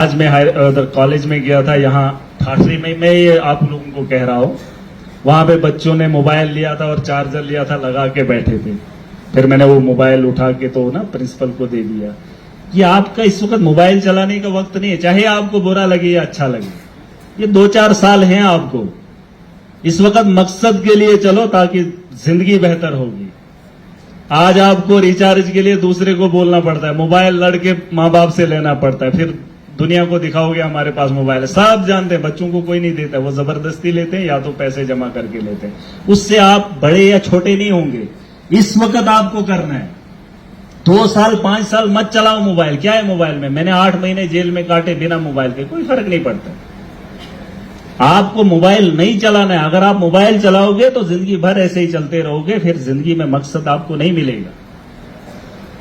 आज मैं कॉलेज में गया था, यहाँ ठाठरी में, मैं ये आप लोगों को कह रहा हूँ, वहां पे बच्चों ने मोबाइल लिया था और चार्जर लिया था, लगा के बैठे थे। फिर मैंने वो मोबाइल उठा के तो ना प्रिंसिपल को दे दिया। ये आपका इस वक्त मोबाइल चलाने का वक्त नहीं है, चाहे आपको बुरा लगे या अच्छा लगे। ये 2-4 साल हैं आपको, इस वक्त मकसद के लिए चलो ताकि जिंदगी बेहतर होगी। आज आपको रिचार्ज के लिए दूसरे को बोलना पड़ता है, मोबाइल लड़के माँ बाप से लेना पड़ता है, फिर दुनिया को दिखाओगे हमारे पास मोबाइल है। सब जानते हैं, बच्चों को कोई नहीं देता, वो जबरदस्ती लेते हैं या तो पैसे जमा करके लेते हैं। उससे आप बड़े या छोटे नहीं होंगे। इस वक्त आपको करना है, 2 साल 5 साल मत चलाओ मोबाइल। क्या है मोबाइल में? मैंने 8 महीने जेल में काटे बिना मोबाइल के, कोई फर्क नहीं पड़ता। आपको मोबाइल नहीं चलाना है। अगर आप मोबाइल चलाओगे तो जिंदगी भर ऐसे ही चलते रहोगे, फिर जिंदगी में मकसद आपको नहीं मिलेगा।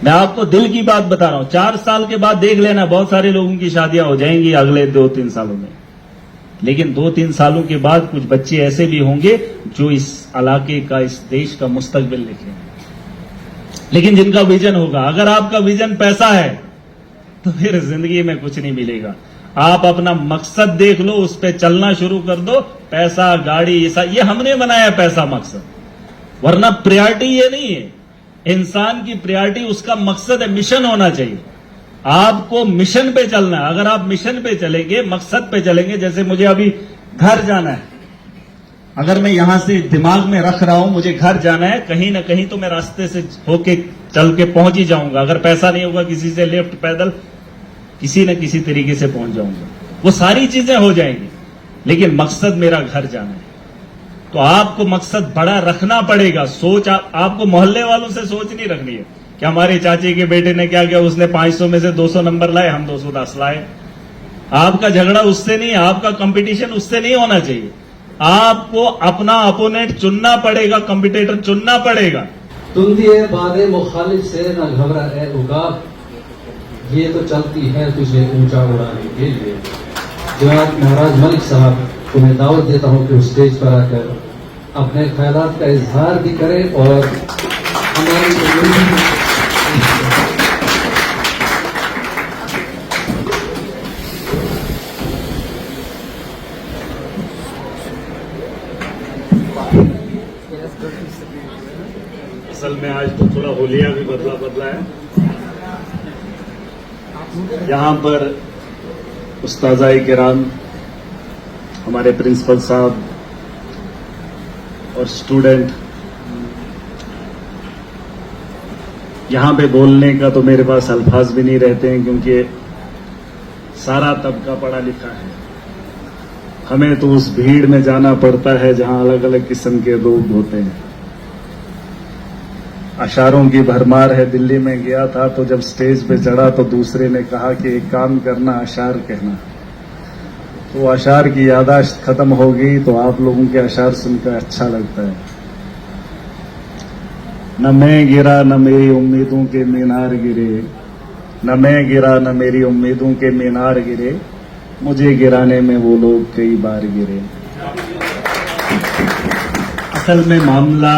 मैं आपको दिल की बात बता रहा हूं, 4 साल के बाद देख लेना, बहुत सारे लोगों की शादियां हो जाएंगी अगले 2-3 सालों में। लेकिन 2-3 सालों के बाद कुछ बच्चे ऐसे भी होंगे जो इस इलाके का, इस देश का मुस्तकबिल लिखेंगे, लेकिन जिनका विजन होगा। अगर आपका विजन पैसा है तो फिर जिंदगी में कुछ नहीं मिलेगा। आप अपना मकसद देख लो, उस पर चलना शुरू कर दो। पैसा, गाड़ी, ये हमने बनाया पैसा मकसद, वरना प्रायोरिटी ये नहीं है। इंसान की प्रायोरिटी उसका मकसद है, मिशन होना चाहिए। आपको मिशन पे चलना है। अगर आप मिशन पे चलेंगे, मकसद पे चलेंगे, जैसे मुझे अभी घर जाना है, अगर मैं यहां से दिमाग में रख रहा हूं मुझे घर जाना है, कहीं ना कहीं तो मैं रास्ते से होके चल के पहुंच ही जाऊंगा। अगर पैसा नहीं होगा, किसी से लिफ्ट, पैदल, किसी न किसी तरीके से पहुंच जाऊंगा। वो सारी चीजें हो जाएंगी, लेकिन मकसद मेरा घर जाना है। तो आपको मकसद बड़ा रखना पड़ेगा। सोच आपको मोहल्ले वालों से सोच नहीं रखनी है कि हमारे चाचे के बेटे ने क्या किया, उसने 500 में से 200 नंबर लाए, हम 210 लाए। आपका झगड़ा उससे नहीं है, आपका कंपटीशन उससे नहीं होना चाहिए। आपको अपना अपोनेंट चुनना पड़ेगा, कंपिटिटर चुनना पड़ेगा। तुम दिए बादे मुखालिफ से न घबरा ए उकाब, ये तो चलती है तुझे ऊंचा उड़ाने के लिए। जनाब महाराज मलिक साहब, तुम्हें दावत देता हूं कि उस स्टेज पर आकर अपने ख्यालात का इजहार भी करें और हमारी असल में आज तो थोड़ा होलिया भी बदला है। यहां पर उस्ताज़ाए किराम, हमारे प्रिंसिपल साहब और स्टूडेंट, यहां पे बोलने का तो मेरे पास अल्फाज भी नहीं रहते हैं, क्योंकि सारा तबका पढ़ा लिखा है। हमें तो उस भीड़ में जाना पड़ता है जहां अलग अलग किस्म के लोग होते हैं। अशारों की भरमार है। दिल्ली में गया था तो जब स्टेज पे चढ़ा तो दूसरे ने कहा कि एक काम करना, अशार कहना। तो अशार की यादाश्त खत्म हो गई, तो आप लोगों के अशार सुनकर अच्छा लगता है। न मैं गिरा न मेरी उम्मीदों के मीनार गिरे, न मैं गिरा न मेरी उम्मीदों के मीनार गिरे, मुझे गिराने में वो लोग कई बार गिरे। असल में मामला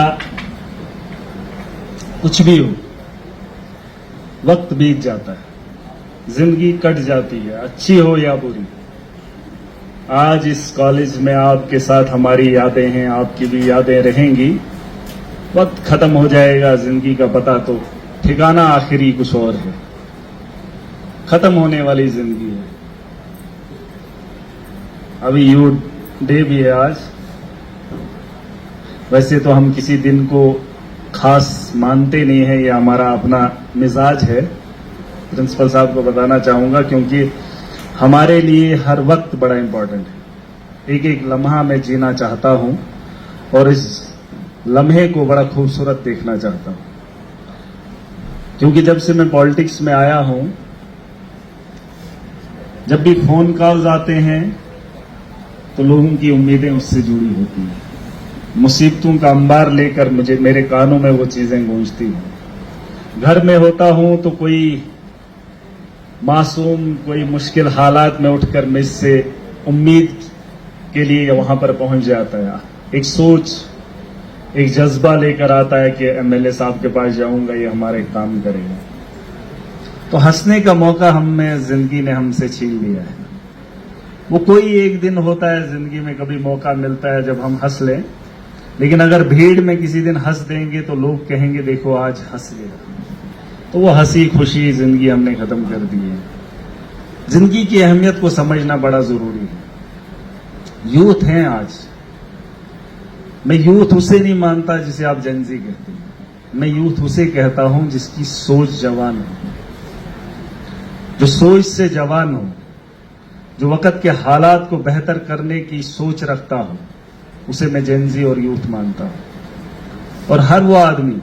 कुछ भी हो, वक्त बीत जाता है, जिंदगी कट जाती है, अच्छी हो या बुरी। आज इस कॉलेज में आपके साथ हमारी यादें हैं, आपकी भी यादें रहेंगी। वक्त खत्म हो जाएगा, जिंदगी का पता तो ठिकाना आखिरी कुछ और है। खत्म होने वाली जिंदगी है। अभी यूथ डे भी है आज। वैसे तो हम किसी दिन को खास मानते नहीं है, ये हमारा अपना मिजाज है। प्रिंसिपल साहब को बताना चाहूंगा, क्योंकि हमारे लिए हर वक्त बड़ा इंपॉर्टेंट है। एक एक लम्हा मैं जीना चाहता हूं और इस लम्हे को बड़ा खूबसूरत देखना चाहता हूं, क्योंकि जब से मैं पॉलिटिक्स में आया हूं, जब भी फोन कॉल्स आते हैं तो लोगों की उम्मीदें उससे जुड़ी होती हैं। मुसीबतों का अंबार लेकर मेरे कानों में वो चीजें गूंजती हैं। घर में होता हूं तो कोई मासूम, कोई मुश्किल हालात में उठकर मुझसे उम्मीद के लिए वहां पर पहुंच जाता है। एक सोच, एक जज्बा लेकर आता है कि एमएलए साहब के पास जाऊंगा, ये हमारे काम करेगा। तो हंसने का मौका हमें जिंदगी ने हमसे छीन लिया है। वो कोई एक दिन होता है जिंदगी में, कभी मौका मिलता है जब हम हंस लें, लेकिन अगर भीड़ में किसी दिन हंस देंगे तो लोग कहेंगे देखो आज हंस गया। तो वो हंसी खुशी जिंदगी हमने खत्म कर दी है। जिंदगी की अहमियत को समझना बड़ा जरूरी है। यूथ हैं आज, मैं यूथ उसे नहीं मानता जिसे आप जेनजी कहते हैं, मैं यूथ उसे कहता हूं जिसकी सोच जवान हो, जो सोच से जवान हो, जो वक्त के हालात को बेहतर करने की सोच रखता हो, उसे मैं जेनजी और यूथ मानता हूं। और हर वो आदमी,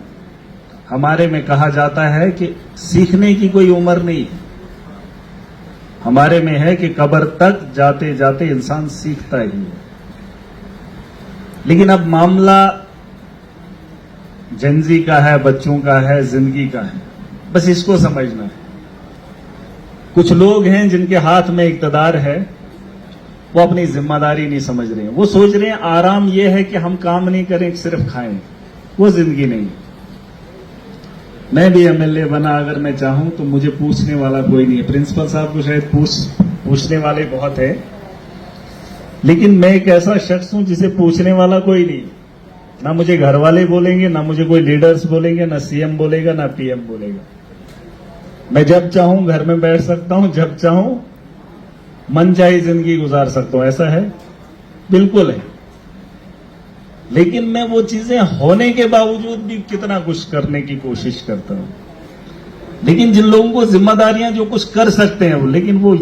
हमारे में कहा जाता है कि सीखने की कोई उम्र नहीं है, हमारे में है कि कब्र तक जाते जाते इंसान सीखता ही है। लेकिन अब मामला जेनजी का है, बच्चों का है, जिंदगी का है, बस इसको समझना है। कुछ लोग हैं जिनके हाथ में इक्तदार है, वो अपनी जिम्मेदारी नहीं समझ रहे हैं। वो सोच रहे हैं आराम ये है कि हम काम नहीं करें, सिर्फ खाएं। वो जिंदगी नहीं। मैं भी एमएलए बना अगर मैं चाहूं तो मुझे पूछने वाला कोई नहीं है। प्रिंसिपल साहब को शायद पूछने वाले बहुत है, लेकिन मैं एक ऐसा शख्स हूं जिसे पूछने वाला कोई नहीं। ना मुझे घर वाले बोलेंगे, ना मुझे कोई लीडर्स बोलेंगे, ना सीएम बोलेगा, ना पीएम बोलेगा। मैं जब चाहूं घर में बैठ सकता हूं, जब चाहूं मन चाहे जिंदगी गुजार सकता हूं। ऐसा है? बिल्कुल है। लेकिन मैं वो चीजें होने के बावजूद भी कितना कुछ करने की कोशिश करता हूं। लेकिन जिन लोगों को जिम्मेदारियां जो कुछ कर सकते हैं, लेकिन वो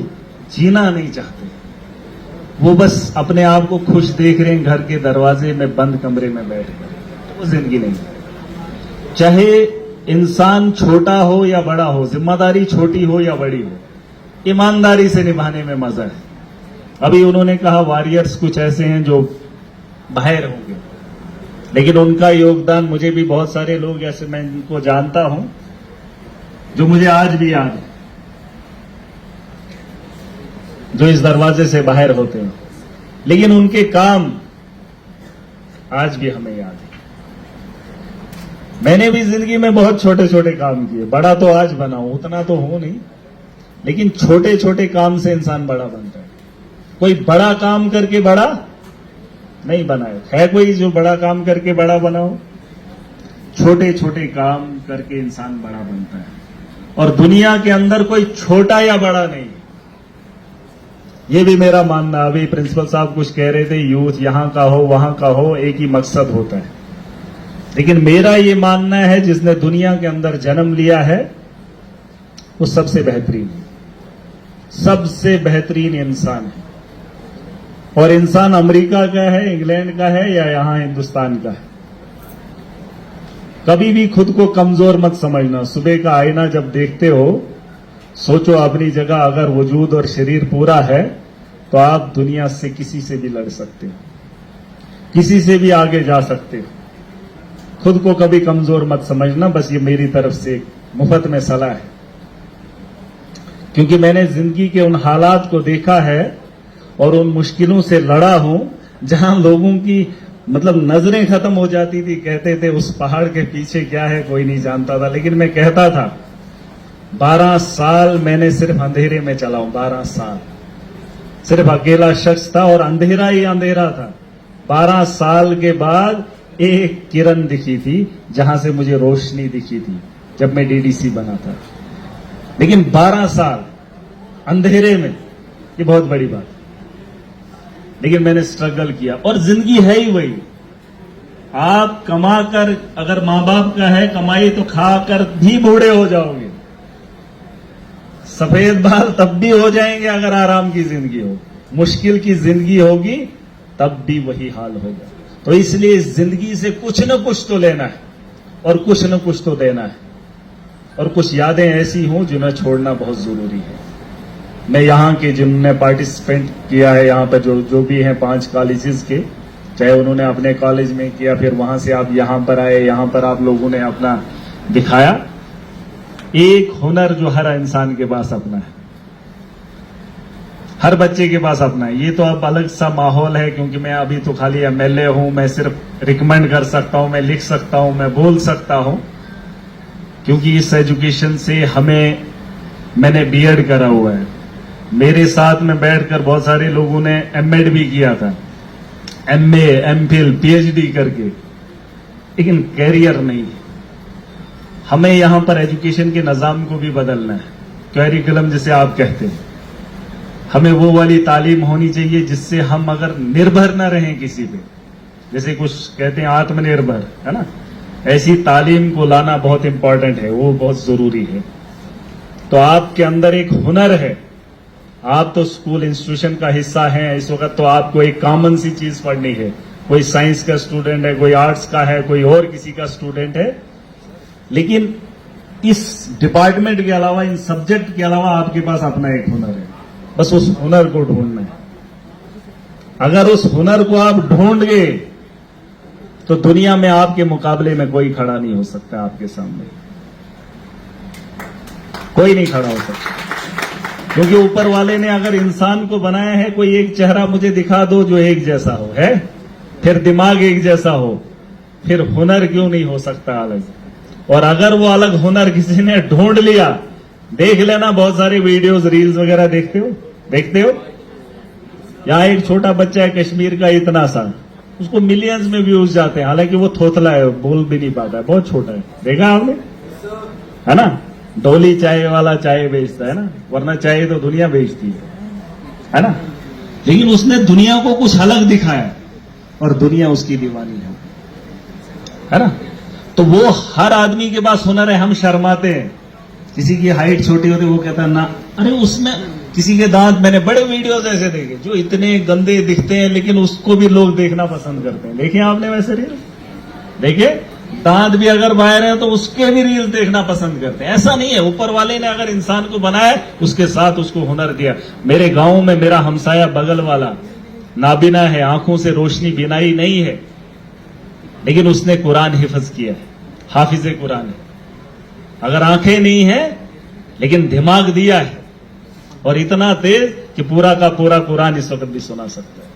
जीना नहीं चाहते, वो बस अपने आप को खुश देख रहे हैं घर के दरवाजे में बंद कमरे में बैठकर, तो वो जिंदगी नहीं। चाहे इंसान छोटा हो या बड़ा हो, जिम्मेदारी छोटी हो या बड़ी हो, ईमानदारी से निभाने में मजा है। अभी उन्होंने कहा वॉरियर्स कुछ ऐसे हैं जो बाहर होंगे, लेकिन उनका योगदान मुझे भी बहुत सारे लोग ऐसे मैं इनको जानता हूं जो मुझे आज भी याद है, जो इस दरवाजे से बाहर होते हैं, लेकिन उनके काम आज भी हमें याद है। मैंने भी जिंदगी में बहुत छोटे छोटे काम किए, बड़ा तो आज बना हूं, उतना तो हूं नहीं, लेकिन छोटे छोटे काम से इंसान बड़ा बनता है। कोई बड़ा काम करके बड़ा नहीं बना है कोई जो बड़ा काम करके बड़ा बना हो? छोटे छोटे काम करके इंसान बड़ा बनता है। और दुनिया के अंदर कोई छोटा या बड़ा नहीं, ये भी मेरा मानना। अभी प्रिंसिपल साहब कुछ कह रहे थे, यूथ यहां का हो वहां का हो, एक ही मकसद होता है। लेकिन मेरा ये मानना है जिसने दुनिया के अंदर जन्म लिया है वो सबसे बेहतरीन इंसान है। और इंसान अमेरिका का है, इंग्लैंड का है या यहां हिंदुस्तान का है। कभी भी खुद को कमजोर मत समझना। सुबह का आईना जब देखते हो, सोचो अपनी जगह अगर वजूद और शरीर पूरा है तो आप दुनिया से किसी से भी लड़ सकते हो, किसी से भी आगे जा सकते हो। खुद को कभी कमजोर मत समझना। बस ये मेरी तरफ से मुफ्त में सलाह है, क्योंकि मैंने जिंदगी के उन हालात को देखा है और उन मुश्किलों से लड़ा हूं जहां लोगों की नजरें खत्म हो जाती थी। कहते थे उस पहाड़ के पीछे क्या है कोई नहीं जानता था, लेकिन मैं कहता था 12 साल मैंने सिर्फ अंधेरे में चला हूं। 12 साल सिर्फ अकेला शख्स था और अंधेरा ही अंधेरा था। 12 साल के बाद एक किरण दिखी थी जहां से मुझे रोशनी दिखी थी जब मैं डीडीसी बना था। लेकिन 12 साल अंधेरे में, ये बहुत बड़ी बात। लेकिन मैंने स्ट्रगल किया और जिंदगी है ही वही। आप कमा कर, अगर मां बाप का है कमाई तो खाकर भी बूढ़े हो जाओगे, सफेद बाल तब भी हो जाएंगे अगर आराम की जिंदगी हो। मुश्किल की जिंदगी होगी तब भी वही हाल होगा। तो इसलिए इस जिंदगी से कुछ न कुछ तो लेना है और कुछ न कुछ तो देना है, और कुछ यादें ऐसी हों जिन्हें छोड़ना बहुत जरूरी है। मैं यहाँ के जिनने पार्टिसिपेंट किया है, यहाँ पर जो भी हैं 5 कॉलेजेस के, चाहे उन्होंने अपने कॉलेज में किया, फिर वहां से आप यहाँ पर आए, यहाँ पर आप लोगों ने अपना दिखाया। एक हुनर जो हर इंसान के पास अपना है, हर बच्चे के पास अपना है। ये तो अब अलग सा माहौल है, क्योंकि मैं अभी तो खाली एमएलए हूं, मैं सिर्फ रिकमेंड कर सकता हूं, मैं लिख सकता हूं, मैं बोल सकता हूं, क्योंकि इस एजुकेशन से हमें मैंने बीएड करा हुआ है, मेरे साथ में बैठकर बहुत सारे लोगों ने एमएड भी किया था, एमए, एमफिल, पीएचडी करके, लेकिन कैरियर नहीं। हमें यहां पर एजुकेशन के निजाम को भी बदलना है, कैरिकुलम जिसे आप कहते हैं। हमें वो वाली तालीम होनी चाहिए जिससे हम अगर निर्भर न रहें किसी पे, जैसे कुछ कहते हैं आत्मनिर्भर, है ना, ऐसी तालीम को लाना बहुत इंपॉर्टेंट है, वो बहुत जरूरी है। तो आपके अंदर एक हुनर है, आप तो स्कूल इंस्टीट्यूशन का हिस्सा हैं इस वक्त, तो आपको एक कॉमन सी चीज पढ़नी है। कोई साइंस का स्टूडेंट है, कोई आर्ट्स का है, कोई और किसी का स्टूडेंट है, लेकिन इस डिपार्टमेंट के अलावा, इन सब्जेक्ट के अलावा आपके पास अपना एक हुनर है, बस उस हुनर को ढूंढना है। अगर उस हुनर को आप ढूंढ गए तो दुनिया में आपके मुकाबले में कोई खड़ा नहीं हो सकता, आपके सामने कोई नहीं खड़ा हो सकता, क्योंकि ऊपर वाले ने अगर इंसान को बनाया है, कोई एक चेहरा मुझे दिखा दो जो एक जैसा हो, है, फिर दिमाग एक जैसा हो, फिर हुनर क्यों नहीं हो सकता अलग। और अगर वो अलग हुनर किसी ने ढूंढ लिया, देख लेना, बहुत सारे वीडियोस, रील्स वगैरह देखते हो। यहाँ एक छोटा बच्चा है कश्मीर का, इतना सा, उसको मिलियंस में व्यूज जाते हैं, हालांकि वो थोथला है, बोल भी नहीं पाता है, बहुत छोटा है, देखा आपने, है ना, डोली चाय वाला चाय बेचता है ना, वरना चाय तो दुनिया बेचती है ना, लेकिन उसने दुनिया को कुछ अलग दिखाया और दुनिया उसकी दीवानी है ना। तो वो हर आदमी के पास हुनर है, हम शर्माते हैं, किसी की हाइट छोटी होती है वो कहता है ना, अरे उसमें किसी के दांत, मैंने बड़े वीडियोस ऐसे देखे जो इतने गंदे दिखते हैं लेकिन उसको भी लोग देखना पसंद करते हैं। देखिए आपने वैसे रील देखिए, दांत भी अगर बाहर है तो उसके भी रील देखना पसंद करते हैं। ऐसा नहीं है, ऊपर वाले ने अगर इंसान को बनाया, उसके साथ उसको हुनर दिया। मेरे गांव में मेरा हमसाया बगल वाला नाबिना है, आंखों से रोशनी बिनाई नहीं है, लेकिन उसने कुरान हिफज किया है, हाफिज कुरान है। अगर आंखें नहीं है लेकिन दिमाग दिया है, और इतना तेज कि पूरा का पूरा कुरान इस वक्त भी सुना सकता है।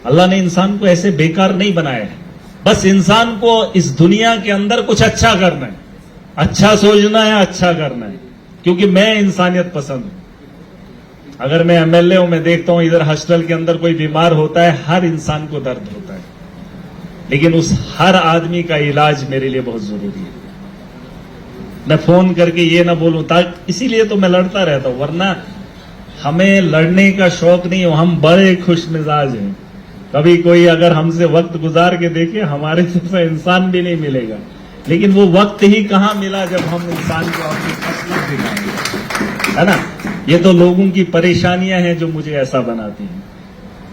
अल्लाह ने इंसान को ऐसे बेकार नहीं बनाया है, बस इंसान को इस दुनिया के अंदर कुछ अच्छा करना है, अच्छा सोचना है, अच्छा करना है। क्योंकि मैं इंसानियत पसंद हूं। अगर मैं एमएलए हूं, मैं देखता हूं इधर हॉस्टल के अंदर कोई बीमार होता है, हर इंसान को दर्द होता है, लेकिन उस हर आदमी का इलाज मेरे लिए बहुत जरूरी है। मैं फोन करके ये ना बोलूं, ताकि इसीलिए तो मैं लड़ता रहता हूं, वरना हमें लड़ने का शौक नहीं हो, हम बड़े खुश मिजाज हैं। कभी कोई अगर हमसे वक्त गुजार के देखे, हमारे जैसा इंसान भी नहीं मिलेगा, लेकिन वो वक्त ही कहां मिला जब हम इंसान को अपनी असलियत दिखाएंगे, है ना। ये तो लोगों की परेशानियां हैं जो मुझे ऐसा बनाती हैं,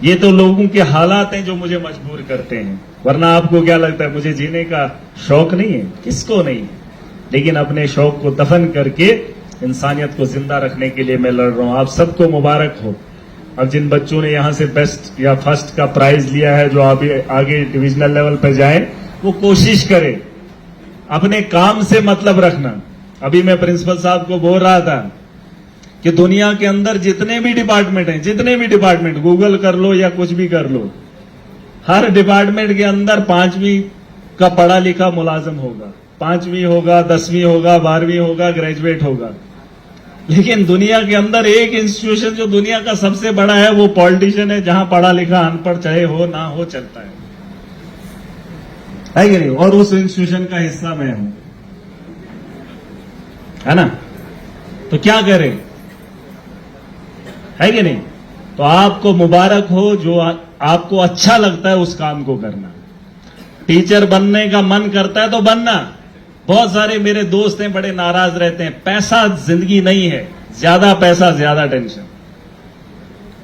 ये तो लोगों के हालात हैं जो मुझे मजबूर करते हैं। वरना आपको क्या लगता है मुझे जीने का शौक नहीं है? किसको नहीं है, लेकिन अपने शौक को दफन करके इंसानियत को जिंदा रखने के लिए मैं लड़ रहा हूं। आप सबको मुबारक हो। अब जिन बच्चों ने यहां से बेस्ट या फर्स्ट का प्राइज लिया है, जो आगे डिविजनल लेवल पर जाए, वो कोशिश करें, अपने काम से मतलब रखना। अभी मैं प्रिंसिपल साहब को बोल रहा था कि दुनिया के अंदर जितने भी डिपार्टमेंट गूगल कर लो या कुछ भी कर लो, हर डिपार्टमेंट के अंदर 5वीं का पढ़ा लिखा मुलाजिम होगा, 5वीं होगा, 10वीं होगा, 12वीं होगा, ग्रेजुएट होगा। लेकिन दुनिया के अंदर एक इंस्टीट्यूशन जो दुनिया का सबसे बड़ा है, वो पॉलिटिशियन है, जहां पढ़ा लिखा अनपढ़ चाहे हो ना हो चलता है कि नहीं। और उस इंस्टीट्यूशन का हिस्सा मैं हूं, है ना। तो क्या करें, है कि नहीं। तो आपको मुबारक हो, जो आपको अच्छा लगता है उस काम को करना। टीचर बनने का मन करता है तो बनना। बहुत सारे मेरे दोस्त हैं, बड़े नाराज रहते हैं, पैसा जिंदगी नहीं है, ज्यादा पैसा ज्यादा टेंशन।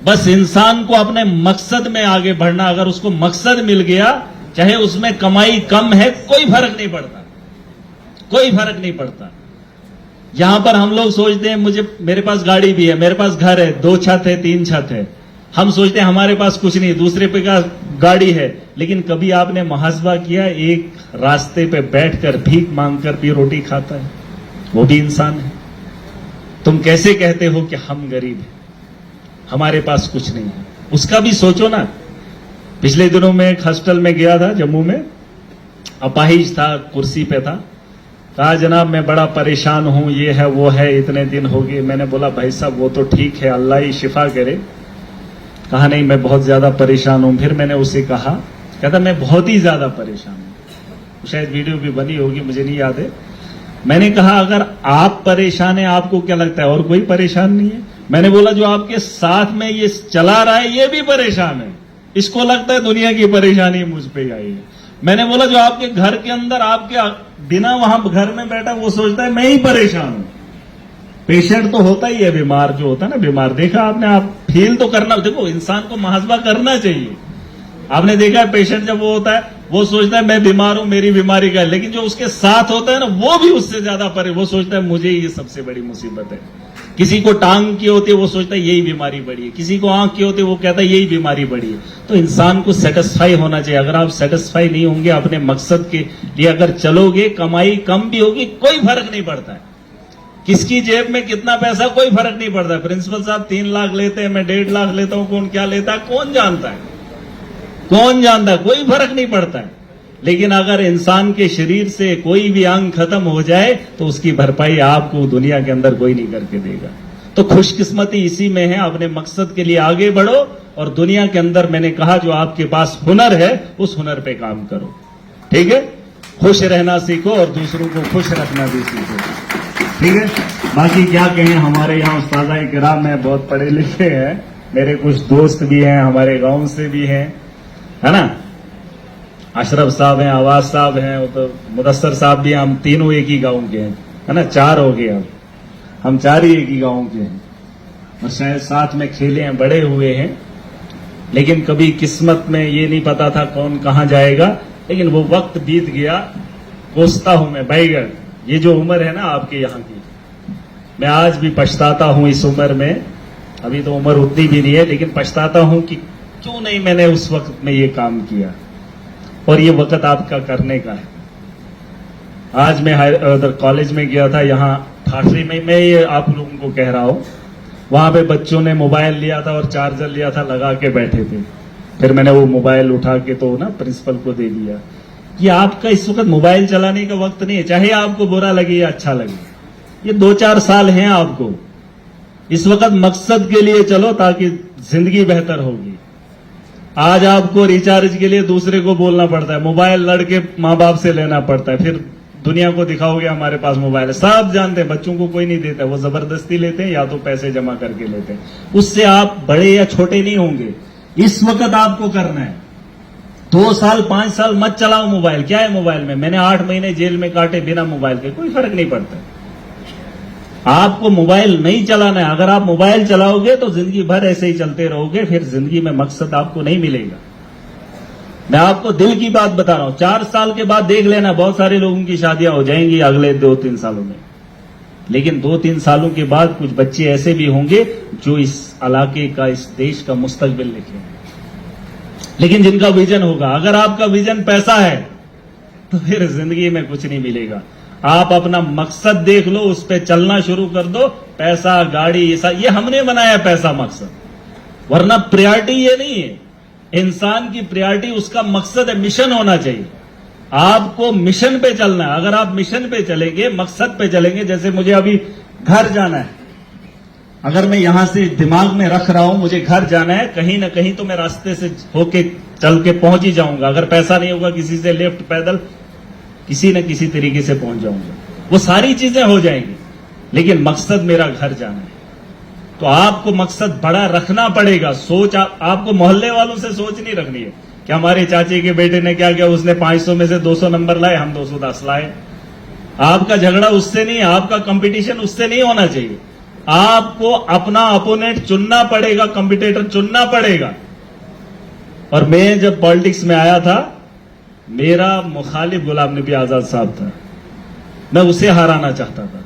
बस इंसान को अपने मकसद में आगे बढ़ना, अगर उसको मकसद मिल गया, चाहे उसमें कमाई कम है, कोई फर्क नहीं पड़ता, कोई फर्क नहीं पड़ता। यहां पर हम लोग सोचते हैं मेरे पास गाड़ी भी है, मेरे पास घर है, 2 छत है, 3 छत है, हम सोचते हैं हमारे पास कुछ नहीं, दूसरे पे का गाड़ी है। लेकिन कभी आपने मुहासबा किया, एक रास्ते पे बैठकर भीख मांगकर भी रोटी खाता है, वो भी इंसान है। तुम कैसे कहते हो कि हम गरीब हैं, हमारे पास कुछ नहीं है? उसका भी सोचो ना। पिछले दिनों में एक हॉस्टल में गया था जम्मू में, अपाहिज था, कुर्सी पे था, कहा जनाब मैं बड़ा परेशान हूं, ये है वो है, इतने दिन हो गए। मैंने बोला भाई साहब वो तो ठीक है, अल्लाह ही शिफा करे। कहा नहीं मैं बहुत ज्यादा परेशान हूं। फिर मैंने उसे कहा, कहता मैं बहुत ही ज्यादा परेशान हूं। शायद वीडियो भी बनी होगी, मुझे नहीं याद है। मैंने कहा अगर आप परेशान हैं, आपको क्या लगता है और कोई परेशान नहीं है? मैंने बोला जो आपके साथ में ये चला रहा है ये भी परेशान है, इसको लगता है दुनिया की परेशानी मुझ पे आई है। मैंने बोला जो आपके घर के अंदर आपके बिना वहां घर में बैठा वो सोचता है मैं ही परेशान हूं। पेशेंट तो होता ही है, बीमार जो होता है ना, बीमार देखा आपने, आप फील तो करना, देखो इंसान को मुहासबा करना चाहिए। आपने देखा है पेशेंट जब वो होता है वो सोचता है मैं बीमार हूं, मेरी बीमारी का है, लेकिन जो उसके साथ होता है ना वो भी उससे ज्यादा वो सोचता है मुझे ये सबसे बड़ी मुसीबत है। किसी को टांग की होती है वो सोचता है यही बीमारी बड़ी है, किसी को आंख की होती है वो कहता है यही बीमारी बड़ी है। तो इंसान को सेटिस्फाई होना चाहिए। अगर आप सेटिस्फाई नहीं होंगे अपने मकसद के लिए, अगर चलोगे, कमाई कम भी होगी कोई फर्क नहीं पड़ता है, किसकी जेब में कितना पैसा कोई फर्क नहीं पड़ता है। प्रिंसिपल साहब 3 लाख लेते हैं, मैं 1.5 लाख लेता हूं, कौन क्या लेता है कौन जानता है, कौन जानता है, कोई फर्क नहीं पड़ता है। लेकिन अगर इंसान के शरीर से कोई भी अंग खत्म हो जाए तो उसकी भरपाई आपको दुनिया के अंदर कोई नहीं करके देगा। तो खुशकिस्मती इसी में है, अपने मकसद के लिए आगे बढ़ो और दुनिया के अंदर मैंने कहा जो आपके पास हुनर है उस हुनर पे काम करो, ठीक है। खुश रहना सीखो और दूसरों को खुश रखना भी सीखो, ठीक है। बाकी क्या कहें, हमारे यहाँ उस्ताद किराम है, बहुत पढ़े लिखे हैं, मेरे कुछ दोस्त भी हैं, हमारे गांव से भी हैं, है ना। अशरफ साहब हैं, आवाज साहब हैं, वो तो मुदस्सर साहब भी हैं, हम तीनों एक ही गांव के हैं, है ना, 4 हो गए अब, हम 4 ही एक ही गांव के हैं और शायद साथ में खेले हैं, बड़े हुए हैं। लेकिन कभी किस्मत में ये नहीं पता था कौन कहां जाएगा, लेकिन वो वक्त बीत गया। कोसता हूं मैं बैगन, ये जो उम्र है ना आपके यहाँ की, मैं आज भी पछताता हूं इस उम्र में, अभी तो उम्र उतनी भी नहीं है, लेकिन पछताता हूं कि क्यों नहीं मैंने उस वक्त में ये काम किया। और ये वक्त आपका करने का है। आज मैं उधर कॉलेज में गया था, यहाँ ठाठरी में, मैं ये आप लोगों को कह रहा हूं, वहां पे बच्चों ने मोबाइल लिया था और चार्जर लिया था, लगा के बैठे थे। फिर मैंने वो मोबाइल उठा के तो ना प्रिंसिपल को दे दिया कि आपका इस वक्त मोबाइल चलाने का वक्त नहीं है, चाहे आपको बुरा लगे या अच्छा लगे। ये 2-4 साल हैं आपको, इस वक्त मकसद के लिए चलो ताकि जिंदगी बेहतर होगी। आज आपको रिचार्ज के लिए दूसरे को बोलना पड़ता है, मोबाइल लड़के माँ बाप से लेना पड़ता है, फिर दुनिया को दिखाओगे हमारे पास मोबाइल है। सब जानते हैं बच्चों को कोई नहीं देता, वो जबरदस्ती लेते हैं या तो पैसे जमा करके लेते हैं। उससे आप बड़े या छोटे नहीं होंगे, इस वक्त आपको करना है। 2 साल 5 साल मत चलाओ मोबाइल। क्या है मोबाइल में, मैंने 8 महीने जेल में काटे बिना मोबाइल के, कोई फर्क नहीं पड़ता। आपको मोबाइल नहीं चलाना है। अगर आप मोबाइल चलाओगे तो जिंदगी भर ऐसे ही चलते रहोगे, फिर जिंदगी में मकसद आपको नहीं मिलेगा। मैं आपको दिल की बात बता रहा हूं, 4 साल के बाद देख लेना, बहुत सारे लोगों की शादियां हो जाएंगी अगले 2-3 सालों में, लेकिन 2-3 सालों के बाद कुछ बच्चे ऐसे भी होंगे जो इस इलाके का, इस देश का मुस्तकबिल लिखेंगे, लेकिन जिनका विजन होगा। अगर आपका विजन पैसा है तो फिर जिंदगी में कुछ नहीं मिलेगा। आप अपना मकसद देख लो, उस पर चलना शुरू कर दो। पैसा, गाड़ी, ये हमने बनाया पैसा मकसद, वरना प्रायोरिटी ये नहीं है। इंसान की प्रायोरिटी उसका मकसद है, मिशन होना चाहिए। आपको मिशन पे चलना है। अगर आप मिशन पे चलेंगे, मकसद पे चलेंगे, जैसे मुझे अभी घर जाना है, अगर मैं यहां से दिमाग में रख रहा हूं मुझे घर जाना है, कहीं ना कहीं तो मैं रास्ते से होके चल के पहुंच ही जाऊंगा। अगर पैसा नहीं होगा, किसी से लिफ्ट, पैदल, किसी न किसी तरीके से पहुंच जाऊंगा, वो सारी चीजें हो जाएंगी, लेकिन मकसद मेरा घर जाना है। तो आपको मकसद बड़ा रखना पड़ेगा। सोच आपको मोहल्ले वालों से सोच नहीं रखनी है कि हमारे चाचे के बेटे ने क्या किया, उसने 500 में से 200 नंबर लाए, हम 210 लाए। आपका झगड़ा उससे नहीं है, आपका कंपटीशन उससे नहीं होना चाहिए। आपको अपना अपोनेंट चुनना पड़ेगा, कंपटीटर चुनना पड़ेगा। और मैं जब पॉलिटिक्स में आया था, मेरा मुखालिफ गुलाम नबी आजाद साहब था, मैं उसे हराना चाहता था।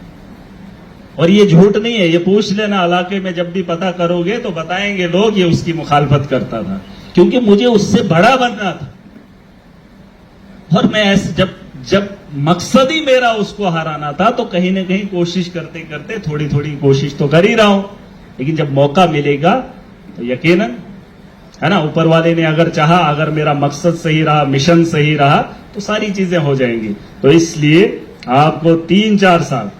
और ये झूठ नहीं है, ये पूछ लेना इलाके में, जब भी पता करोगे तो बताएंगे लोग ये उसकी मुखालफत करता था, क्योंकि मुझे उससे बड़ा बनना था। और मैं ऐसे जब मकसद ही मेरा उसको हराना था, तो कहीं ना कहीं कोशिश करते करते थोड़ी थोड़ी कोशिश तो कर ही रहा हूं, लेकिन जब मौका मिलेगा तो यकीनन, है ना, ऊपर वाले ने अगर चाहा, अगर मेरा मकसद सही रहा, मिशन सही रहा, तो सारी चीजें हो जाएंगी। तो इसलिए आपको 3-4 साल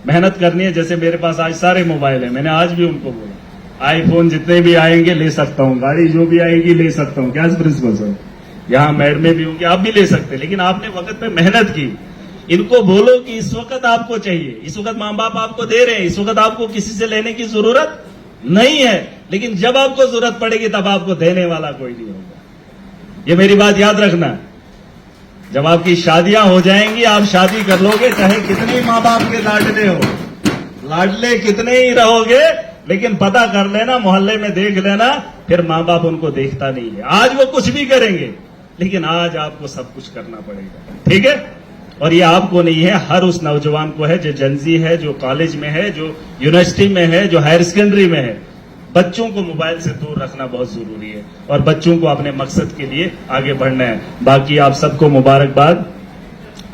मेहनत करनी है। जैसे मेरे पास आज सारे मोबाइल है, मैंने आज भी उनको बोला आईफोन जितने भी आएंगे ले सकता हूँ, गाड़ी जो भी आएगी ले सकता हूँ। क्या प्रिंसिपल सर, यहाँ मैडमें भी होंगे, आप भी ले सकते, लेकिन आपने वक्त पे मेहनत की। इनको बोलो कि इस वक्त आपको चाहिए, इस वक्त माँ बाप आपको दे रहे हैं, इस वक्त आपको किसी से लेने की जरूरत नहीं है, लेकिन जब आपको जरूरत पड़ेगी तब आपको देने वाला कोई नहीं होगा। ये मेरी बात याद रखना। जब आपकी शादियां हो जाएंगी, आप शादी कर लोगे, चाहे कितने ही माँ बाप के लाडले हो, लाडले कितने ही रहोगे, लेकिन पता कर लेना, मोहल्ले में देख लेना, फिर माँ बाप उनको देखता नहीं है। आज वो कुछ भी करेंगे, लेकिन आज आपको सब कुछ करना पड़ेगा, ठीक है। और ये आपको नहीं है, हर उस नौजवान को है जो जनजी है, जो कॉलेज में है, जो यूनिवर्सिटी में है, जो हायर सेकेंडरी में है। बच्चों को मोबाइल से दूर रखना बहुत जरूरी है और बच्चों को अपने मकसद के लिए आगे बढ़ना है। बाकी आप सबको मुबारकबाद।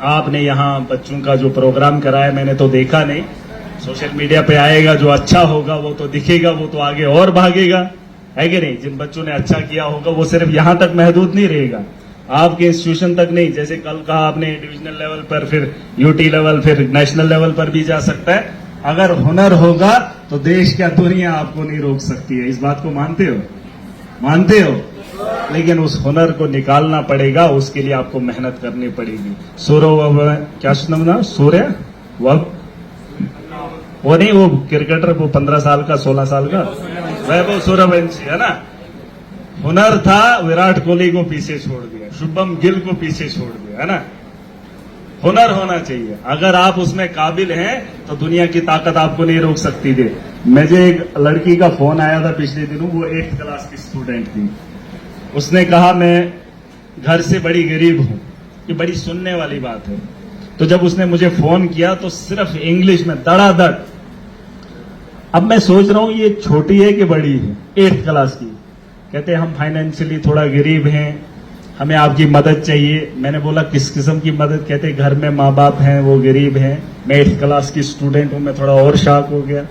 आपने यहाँ बच्चों का जो प्रोग्राम कराया, मैंने तो देखा नहीं, सोशल मीडिया पे आएगा, जो अच्छा होगा वो तो दिखेगा, वो तो आगे और भागेगा, है कि नहीं। जिन बच्चों ने अच्छा किया होगा वो सिर्फ यहां तक महदूद नहीं रहेगा, आपके इंस्टीट्यूशन तक नहीं। जैसे कल कहा आपने, डिविजनल लेवल पर, फिर यूटी लेवल, फिर नेशनल लेवल पर भी जा सकता है। अगर हुनर होगा तो देश क्या दुनिया आपको नहीं रोक सकती है। इस बात को मानते हो? मानते हो? लेकिन उस हुनर को निकालना पड़ेगा, उसके लिए आपको मेहनत करनी पड़ेगी। क्या सुना, सूर्य वो नहीं, वो क्रिकेटर, वो 15 साल का 16 साल का वैभव सूर्यवंशी है ना। हुनर था, विराट कोहली को पीछे छोड़ दिया, शुभम गिल को पीछे छोड़ दिया, है ना। हुनर होना चाहिए, अगर आप उसमें काबिल हैं तो दुनिया की ताकत आपको नहीं रोक सकती थी। मुझे एक लड़की का फोन आया था पिछले दिनों, वो 8th क्लास की स्टूडेंट थी। उसने कहा मैं घर से बड़ी गरीब हूं। ये बड़ी सुनने वाली बात है। तो जब उसने मुझे फोन किया तो सिर्फ इंग्लिश में धड़ाधड़। अब मैं सोच रहा हूं ये छोटी है कि बड़ी है, 8th क्लास की। कहते हम फाइनेंशियली थोड़ा गरीब हैं, हमें आपकी मदद चाहिए। मैंने बोला किस किस्म की मदद? कहते घर में माँ बाप हैं, वो गरीब हैं, मैं 8th क्लास की स्टूडेंट हूं। मैं थोड़ा और शॉक हो गया।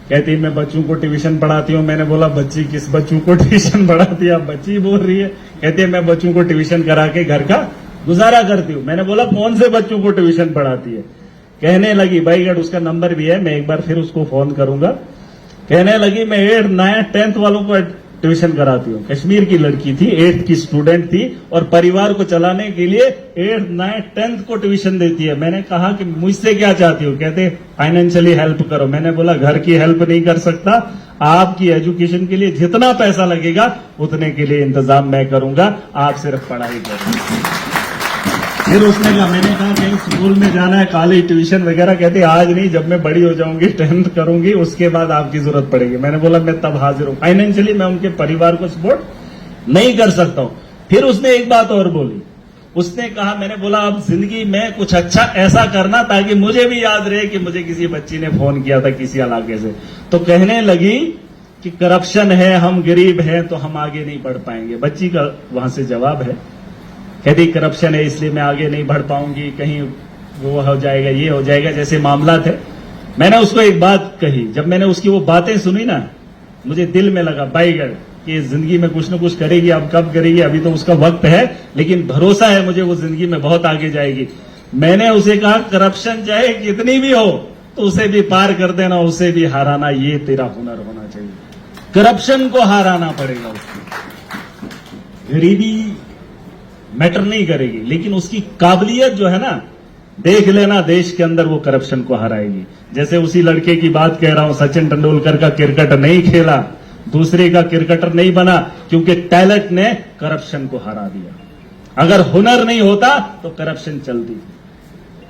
कहती मैं बच्चों को ट्यूशन पढ़ाती हूँ। मैंने बोला बच्ची किस बच्चों को ट्यूशन पढ़ाती है? आप बच्ची बोल रही है। कहती है मैं बच्चों को ट्यूशन करा के घर का गुजारा करती हूँ। मैंने बोला कौन से बच्चों को ट्यूशन पढ़ाती है? कहने लगी, भाई अगर उसका नंबर भी है, मैं एक बार फिर उसको फोन करूंगा। कहने लगी मैं 8th, 9th, 10th वालों को ट्यूशन कराती हूँ। कश्मीर की लड़की थी, 8th की स्टूडेंट थी और परिवार को चलाने के लिए 8th, 9th, 10th को ट्यूशन देती है। मैंने कहा कि मुझसे क्या चाहती हो? कहते फाइनेंशियली हेल्प करो। मैंने बोला घर की हेल्प नहीं कर सकता, आपकी एजुकेशन के लिए जितना पैसा लगेगा उतने के लिए इंतजाम मैं करूंगा, आप सिर्फ पढ़ाई करो। फिर उसने कहा, मैंने कहा कहीं स्कूल में जाना है, कॉलेज ट्यूशन वगैरह? कहते आज नहीं, जब मैं बड़ी हो जाऊंगी, 10th करूंगी, उसके बाद आपकी जरूरत पड़ेगी। मैंने बोला मैं तब हाजिर हूं। फाइनेंशियली मैं उनके परिवार को सपोर्ट नहीं कर सकता हूं। फिर उसने एक बात और बोली, उसने कहा, मैंने बोला अब जिंदगी में कुछ अच्छा ऐसा करना ताकि मुझे भी याद रहे कि मुझे किसी बच्ची ने फोन किया था किसी इलाके से। तो कहने लगी कि करप्शन है, हम गरीब हैं तो हम आगे नहीं बढ़ पाएंगे। बच्ची का वहां से जवाब है, कहती करप्शन है इसलिए मैं आगे नहीं बढ़ पाऊंगी, कहीं वो हो जाएगा, ये हो जाएगा, जैसे मामला थे। मैंने उसको एक बात कही, जब मैंने उसकी वो बातें सुनी ना, मुझे दिल में लगा बाईगढ़ कि जिंदगी में कुछ न कुछ करेगी। अब कब करेगी, अभी तो उसका वक्त है, लेकिन भरोसा है मुझे वो जिंदगी में बहुत आगे जाएगी। मैंने उसे कहा करप्शन चाहे कितनी भी हो तो उसे भी पार कर देना, उसे भी हराना, ये तेरा हुनर होना चाहिए। करप्शन को हराना पड़ेगा। उसकी गरीबी मैटर नहीं करेगी, लेकिन उसकी काबिलियत जो है ना, देख लेना देश के अंदर वो करप्शन को हराएगी। जैसे उसी लड़के की बात कह रहा हूं, सचिन तेंदुलकर का क्रिकेट नहीं खेला, दूसरे का क्रिकेटर नहीं बना, क्योंकि टैलेंट ने करप्शन को हरा दिया। अगर हुनर नहीं होता तो करप्शन चलती,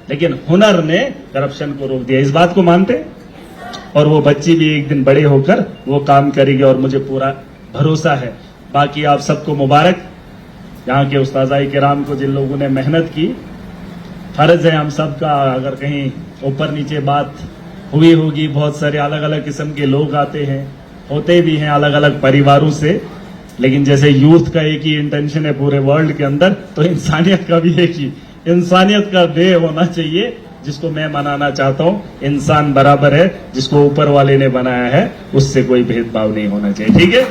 लेकिन हुनर ने करप्शन को रोक दिया। इस बात को मानते? और वो बच्ची भी एक दिन बड़े होकर वो काम करेगी और मुझे पूरा भरोसा है। बाकी आप सबको मुबारक, यहाँ के उस्ताज़ाए किराम को, जिन लोगों ने मेहनत की। फर्ज है हम सबका, अगर कहीं ऊपर नीचे बात हुई होगी, बहुत सारे अलग अलग किस्म के लोग आते हैं, होते भी हैं अलग अलग परिवारों से, लेकिन जैसे यूथ का एक ही इंटेंशन है पूरे वर्ल्ड के अंदर, तो इंसानियत का भी एक ही, इंसानियत का डे होना चाहिए, जिसको मैं मनाना चाहता हूं। इंसान बराबर है, जिसको ऊपर वाले ने बनाया है उससे कोई भेदभाव नहीं होना चाहिए। ठीक है।